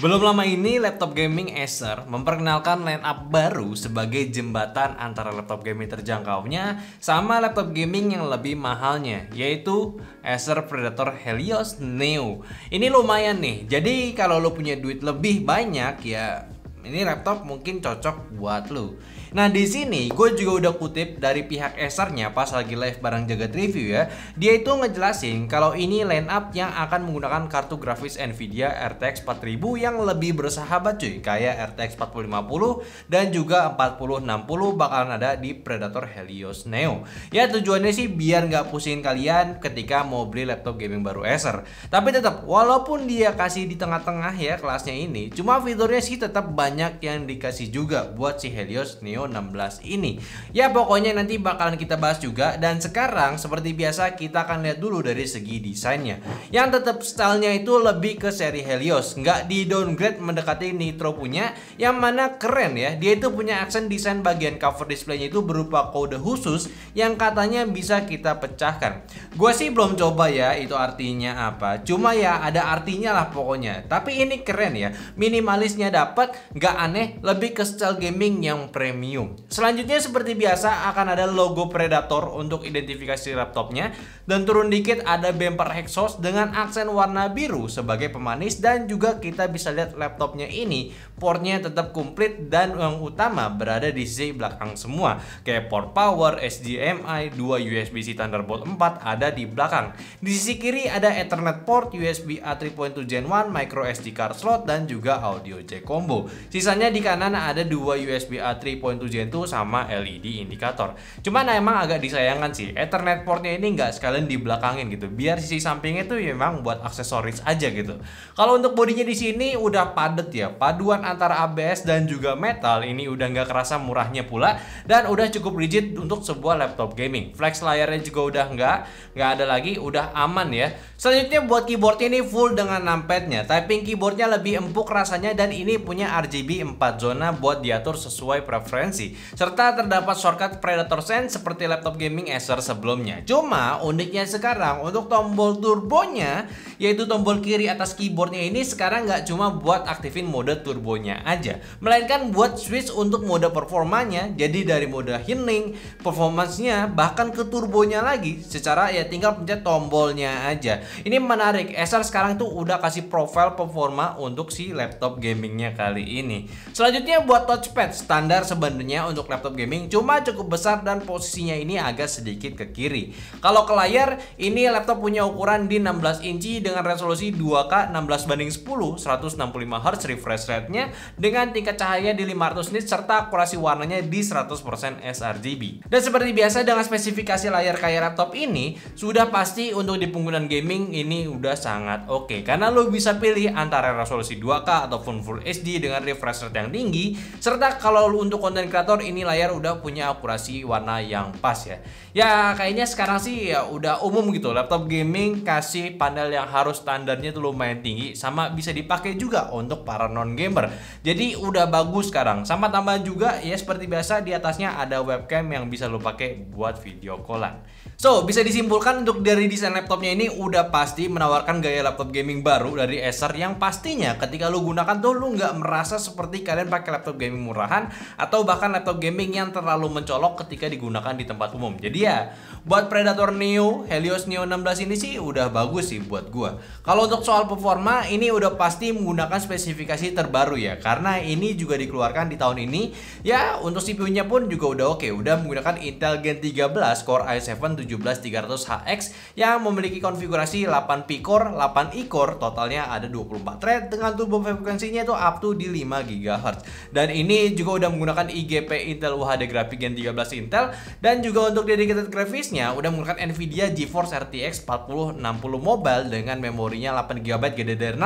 Belum lama ini laptop gaming Acer memperkenalkan lineup baru sebagai jembatan antara laptop gaming terjangkaunya sama laptop gaming yang lebih mahalnya, yaitu Acer Predator Helios Neo. Ini lumayan nih, jadi kalau lo punya duit lebih banyak ya ini laptop mungkin cocok buat lo. Nah di sini gue juga udah kutip dari pihak Acernya pas lagi live bareng Jagat Review ya. Dia itu ngejelasin kalau ini line up yang akan menggunakan kartu grafis Nvidia RTX 4000 yang lebih bersahabat cuy, kayak RTX 4050 dan juga 4060 bakalan ada di Predator Helios Neo. Ya tujuannya sih biar nggak pusingin kalian ketika mau beli laptop gaming baru Acer. Tapi tetap walaupun dia kasih di tengah-tengah ya kelasnya ini, cuma fiturnya sih tetap banyak yang dikasih juga buat si Helios Neo 16 ini. Ya pokoknya nanti bakalan kita bahas juga. Dan sekarang seperti biasa kita akan lihat dulu dari segi desainnya, yang tetap stylenya itu lebih ke seri Helios, nggak di downgrade mendekati Nitro punya, yang mana keren ya. Dia itu punya aksen desain bagian cover displaynya itu berupa kode khusus yang katanya bisa kita pecahkan. Gue sih belum coba ya itu artinya apa, cuma ya ada artinya lah pokoknya. Tapi ini keren ya, minimalisnya dapat, nggak aneh, lebih ke style gaming yang premium. Selanjutnya seperti biasa akan ada logo Predator untuk identifikasi laptopnya, dan turun dikit ada bumper exhaust dengan aksen warna biru sebagai pemanis. Dan juga kita bisa lihat laptopnya ini portnya tetap komplit dan yang utama berada di sisi belakang semua, kayak port power, HDMI, 2 USB-C Thunderbolt 4 ada di belakang. Di sisi kiri ada Ethernet port, USB A 3.2 Gen 1, micro SD card slot dan juga audio jack combo. Sisanya di kanan ada 2 USB A 3.2 Gen 2 sama LED indikator. Cuman emang agak disayangkan sih Ethernet portnya ini nggak sekalian di belakangin gitu, biar sisi sampingnya tuh memang buat aksesoris aja gitu. Kalau untuk bodinya di sini udah padet ya, paduan antara ABS dan juga metal ini udah nggak kerasa murahnya pula, dan udah cukup rigid untuk sebuah laptop gaming. Flex layarnya juga udah nggak ada lagi, udah aman ya. Selanjutnya buat keyboardnya ini full dengan numpadnya, typing keyboardnya lebih empuk rasanya, dan ini punya RGB 4 zona buat diatur sesuai preferensi, serta terdapat shortcut Predator Sense seperti laptop gaming Acer sebelumnya. Cuma uniknya sekarang untuk tombol turbonya, yaitu tombol kiri atas keyboardnya ini sekarang nggak cuma buat aktifin mode turbonya aja, melainkan buat switch untuk mode performanya. Jadi dari mode healing, performance-nya, bahkan ke turbonya lagi, secara ya tinggal pencet tombolnya aja. Ini menarik, Acer sekarang tuh udah kasih profile performa untuk si laptop gamingnya kali ini. Selanjutnya buat touchpad, standar sebenarnya untuk laptop gaming, cuma cukup besar dan posisinya ini agak sedikit ke kiri. Kalau ke layar, ini laptop punya ukuran di 16 inci dengan resolusi 2K 16:10 165Hz refresh rate-nya dengan tingkat cahaya di 500 nits serta akurasi warnanya di 100% sRGB. Dan seperti biasa dengan spesifikasi layar kayak laptop ini, sudah pasti untuk di penggunaan gaming ini udah sangat oke, karena lo bisa pilih antara resolusi 2K ataupun Full HD dengan refresh rate yang tinggi, serta kalau lo untuk konten kreator ini layar udah punya akurasi warna yang pas ya. Ya kayaknya sekarang sih ya udah umum gitu, laptop gaming kasih panel yang harus standarnya tuh lumayan tinggi, sama bisa dipakai juga untuk para non gamer. Jadi udah bagus sekarang, sama tambahan juga ya seperti biasa di atasnya ada webcam yang bisa lo pakai buat video callan. So bisa disimpulkan untuk dari desain laptopnya ini udah pasti menawarkan gaya laptop gaming baru dari Acer, yang pastinya ketika lo gunakan tuh lo nggak merasa seperti kalian pakai laptop gaming murahan atau bahkan laptop gaming yang terlalu mencolok ketika digunakan di tempat umum. Jadi ya buat Predator Neo, Helios Neo 16 ini sih udah bagus sih buat gua. Kalau untuk soal performa ini udah pasti menggunakan spesifikasi terbaru ya, karena ini juga dikeluarkan di tahun ini. Ya untuk CPU-nya pun juga udah oke, udah menggunakan Intel Gen 13 Core i7 17300HX yang memiliki konfigurasi 8 P-core, 8 E-core, totalnya ada 24 thread dengan turbo frekuensinya itu up to di 5 GHz. Dan ini juga udah menggunakan IGP Intel UHD Graphics Gen 13 Intel, dan juga untuk dedicated grafisnya udah menggunakan Nvidia GeForce RTX 4060 Mobile dengan memorinya 8GB GDDR6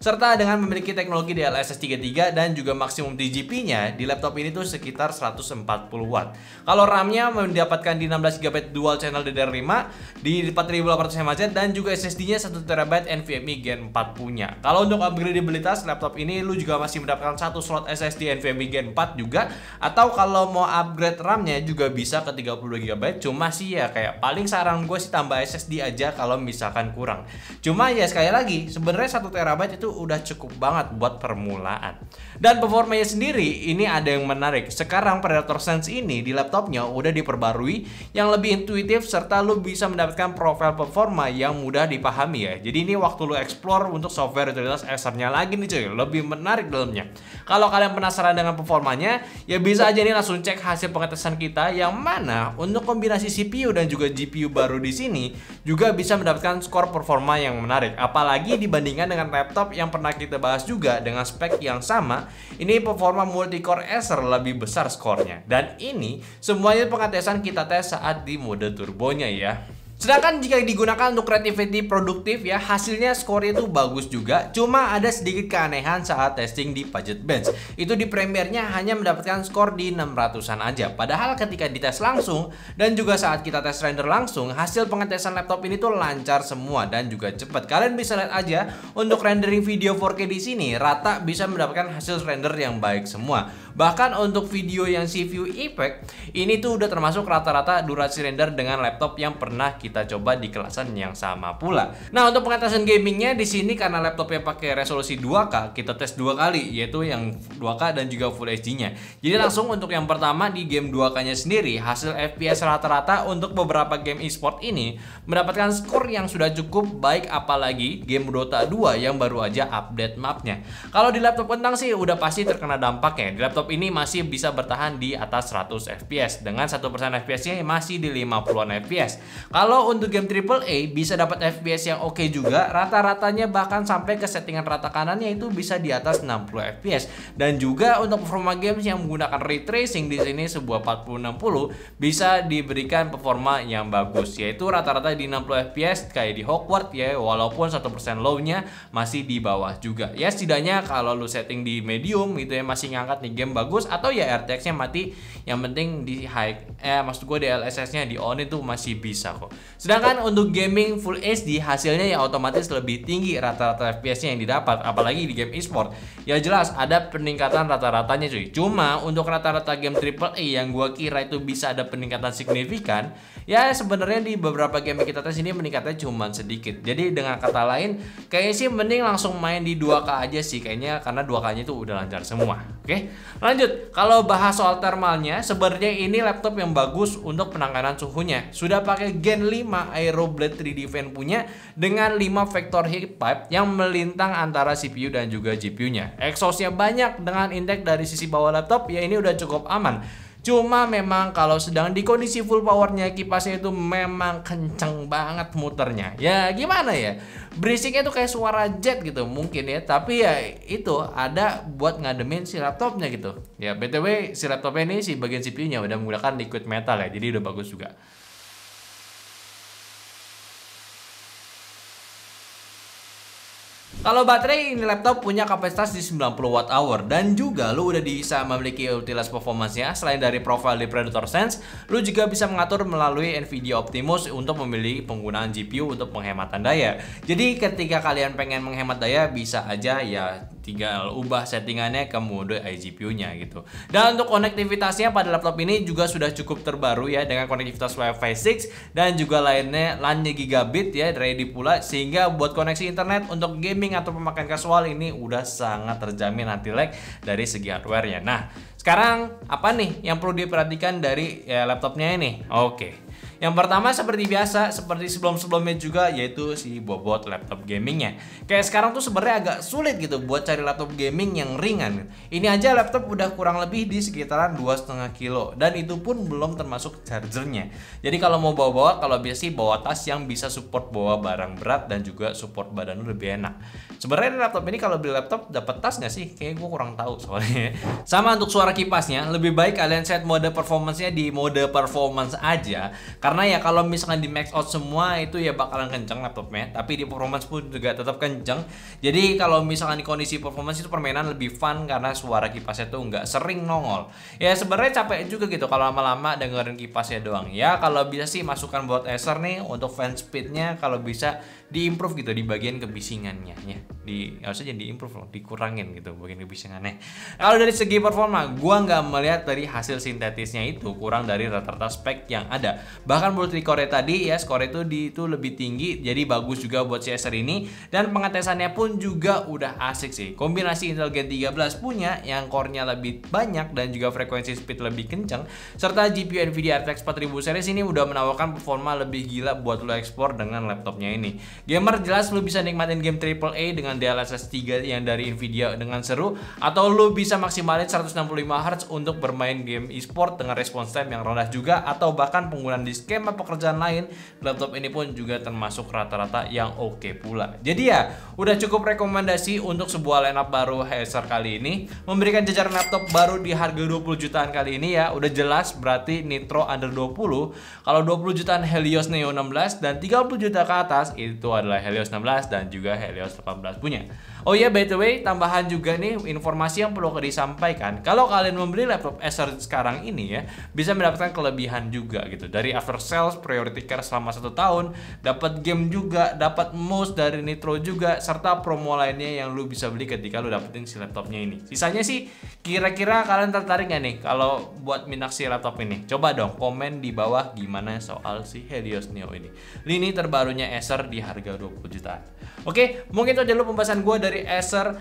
serta dengan memiliki teknologi DLSS 3.3 dan juga maksimum TGP-nya di laptop ini tuh sekitar 140 watt. Kalau RAM-nya mendapatkan di 16GB dual channel LDDR5 di 4800 mAh dan juga SSD-nya 1TB NVMe Gen 4 punya. Kalau untuk upgradeabilitas laptop ini lu juga masih mendapatkan satu slot SSD NVMe Gen 4 juga, atau kalau mau upgrade RAM-nya juga bisa ke 32GB. Cuma sih ya kayak paling saran gue sih tambah SSD aja kalau misalkan kurang. Cuma ya sekali lagi sebenarnya 1TB itu udah cukup banget buat permulaan. Dan performanya sendiri ini ada yang menarik. Sekarang Predator Sense ini di laptopnya udah diperbarui yang lebih intuitif serta lu bisa mendapatkan profil performa yang mudah dipahami ya. Jadi ini waktu lu explore untuk software utilitas Acer-nya lagi nih cuy, lebih menarik dalamnya. Kalau kalian penasaran dengan performanya, ya bisa aja nih langsung cek hasil pengetesan kita yang mana untuk kombinasi CPU dan juga GPU baru di sini juga bisa mendapatkan skor performa yang menarik. Apalagi dibandingkan dengan laptop yang pernah kita bahas juga dengan spek yang sama, ini performa multicore Acer lebih besar skornya. Dan ini semuanya pengetesan kita tes saat di mode turbonya ya. Sedangkan jika digunakan untuk creativity produktif ya, hasilnya skornya itu bagus juga. Cuma ada sedikit keanehan saat testing di Budget Bench. Itu di Premiere-nya hanya mendapatkan skor di 600-an aja. Padahal ketika dites langsung dan juga saat kita tes render langsung, hasil pengetesan laptop ini tuh lancar semua dan juga cepat. Kalian bisa lihat aja untuk rendering video 4K di sini rata bisa mendapatkan hasil render yang baik semua. Bahkan untuk video yang CPU effect ini tuh udah termasuk rata-rata durasi render dengan laptop yang pernah kita coba di kelasan yang sama pula. Nah, untuk pengetesan gamingnya di sini karena laptopnya pakai resolusi 2K, kita tes 2 kali, yaitu yang 2K dan juga Full HD-nya. Jadi langsung untuk yang pertama di game 2K-nya sendiri, hasil FPS rata-rata untuk beberapa game e-sport ini mendapatkan skor yang sudah cukup baik, apalagi game Dota 2 yang baru aja update mapnya. Kalau di laptop kentang sih udah pasti terkena dampaknya. Di laptop ini masih bisa bertahan di atas 100 FPS dengan 1% FPS-nya masih di 50-an FPS. Kalau untuk game AAA bisa dapat FPS yang oke juga, rata-ratanya bahkan sampai ke settingan rata kanannya itu bisa di atas 60 FPS. Dan juga untuk performa games yang menggunakan ray tracing di sini sebuah 4060 bisa diberikan performa yang bagus, yaitu rata-rata di 60 FPS kayak di Hogwarts ya, walaupun 1% low-nya masih di bawah juga. Ya setidaknya kalau lu setting di medium gitu ya masih ngangkat nih game bagus, atau ya RTX-nya mati, yang penting di high maksud gue DLSS-nya di on itu masih bisa kok. Sedangkan untuk gaming Full HD hasilnya ya otomatis lebih tinggi rata-rata FPS-nya yang didapat, apalagi di game e-sport. Ya jelas ada peningkatan rata-ratanya cuy. Cuma untuk rata-rata game AAA yang gue kira itu bisa ada peningkatan signifikan, ya sebenarnya di beberapa game yang kita tes ini meningkatnya cuma sedikit. Jadi dengan kata lain, kayaknya sih mending langsung main di 2K aja sih kayaknya, karena 2K-nya itu udah lancar semua. Oke, lanjut. Kalau bahas soal thermalnya, sebenarnya ini laptop yang bagus untuk penanganan suhunya. Sudah pakai Gen 5 Aeroblade 3D Fan punya dengan 5 vector heat pipe yang melintang antara CPU dan juga GPU-nya. Exhaust-nya banyak dengan intake dari sisi bawah laptop, ya ini udah cukup aman. Cuma memang kalau sedang di kondisi full powernya, kipasnya itu memang kenceng banget muternya. Ya gimana ya, berisiknya tuh kayak suara jet gitu mungkin ya. Tapi ya itu ada buat ngademin si laptopnya gitu. Ya BTW si laptopnya ini, si bagian CPU-nya udah menggunakan liquid metal ya, jadi udah bagus juga. Kalau baterai, ini laptop punya kapasitas di 90 Wh dan juga lu udah bisa memiliki utilitas performance-nya. Selain dari profil di Predator Sense, lu juga bisa mengatur melalui Nvidia Optimus untuk memilih penggunaan GPU untuk penghematan daya. Jadi ketika kalian pengen menghemat daya, bisa aja ya tinggal ubah settingannya ke mode iGPU-nya gitu. Dan untuk konektivitasnya pada laptop ini juga sudah cukup terbaru ya, dengan konektivitas Wi-Fi 6 dan juga lainnya LAN-nya gigabit ya, ready pula, sehingga buat koneksi internet untuk gaming atau pemakaian kasual ini udah sangat terjamin anti lag dari segi hardware-nya. Nah, sekarang apa nih yang perlu diperhatikan dari laptopnya ini? Oke. Yang pertama seperti biasa, seperti sebelum-sebelumnya juga, yaitu si bobot laptop gamingnya. Kayak sekarang tuh sebenarnya agak sulit gitu buat cari laptop gaming yang ringan. Ini aja laptop udah kurang lebih di sekitaran 2,5 kilo, dan itu pun belum termasuk chargernya. Jadi kalau mau bawa-bawa, kalau biasa sih bawa tas yang bisa support bawa barang berat dan juga support badan lu lebih enak. Sebenarnya laptop ini kalau beli laptop dapat tas nggak sih? Kayaknya gue kurang tahu soalnya. Sama untuk suara kipasnya, lebih baik kalian set mode performance-nya di mode performance aja. Karena Karena ya kalau misalkan di max out semua itu ya bakalan kenceng laptopnya, tapi di performance pun juga tetap kenceng. Jadi kalau misalkan di kondisi performance itu permainan lebih fun karena suara kipasnya tuh nggak sering nongol. Ya sebenarnya capek juga gitu kalau lama-lama dengerin kipasnya doang. Ya kalau bisa sih masukan buat Acer nih untuk fan speednya kalau bisa diimprove gitu di bagian kebisingannya ya. Harusnya jadi diimprove loh, dikurangin gitu bagian kebisingannya. Kalau dari segi performa, gua nggak melihat dari hasil sintetisnya itu kurang dari rata-rata spek yang ada. Bahkan multi-core tadi ya, skor itu lebih tinggi, jadi bagus juga buat si Acer ini. Dan pengetesannya pun juga udah asik sih. Kombinasi Intel Gen 13 punya yang core-nya lebih banyak dan juga frekuensi speed lebih kencang, serta GPU Nvidia RTX 4000 series ini udah menawarkan performa lebih gila buat lo ekspor dengan laptopnya ini. Gamer jelas lo bisa nikmatin game AAA dengan DLSS 3 yang dari Nvidia dengan seru, atau lo bisa maksimalin 165Hz untuk bermain game e-sport dengan response time yang rendah juga, atau bahkan penggunaan di skema pekerjaan lain. Laptop ini pun juga termasuk rata-rata yang oke pula. Jadi ya udah cukup rekomendasi untuk sebuah lineup baru Acer kali ini, memberikan jajaran laptop baru di harga 20 jutaan kali ini ya. Udah jelas berarti Nitro under 20. Kalau 20 jutaan Helios Neo 16 dan 30 juta ke atas itu adalah Helios 16 dan juga Helios 18 punya. Oh iya, by the way, tambahan juga nih informasi yang perlu disampaikan. Kalau kalian membeli laptop Acer sekarang ini ya, bisa mendapatkan kelebihan juga gitu. Dari after sales priority care selama 1 tahun, dapat game juga, dapat mouse dari Nitro juga, serta promo lainnya yang lu bisa beli ketika lu dapetin si laptopnya ini. Sisanya sih kira-kira kalian tertarik gak nih kalau buat minat si laptop ini? Coba dong komen di bawah gimana soal si Helios Neo ini. Lini terbarunya Acer di harga 20 jutaan. Oke, mungkin itu aja dulu pembahasan gue dari Acer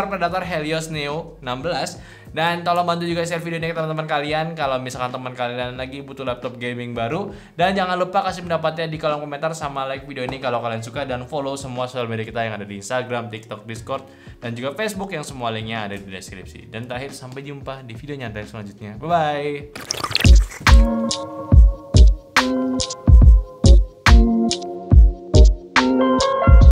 Predator Helios Neo 16. Dan tolong bantu juga share video ini ke teman-teman kalian kalau misalkan teman kalian lagi butuh laptop gaming baru. Dan jangan lupa kasih pendapatnya di kolom komentar, sama like video ini kalau kalian suka, dan follow semua sosial media kita yang ada di Instagram, TikTok, Discord, dan juga Facebook yang semua linknya ada di deskripsi. Dan terakhir, sampai jumpa di video nyantai selanjutnya. Bye bye.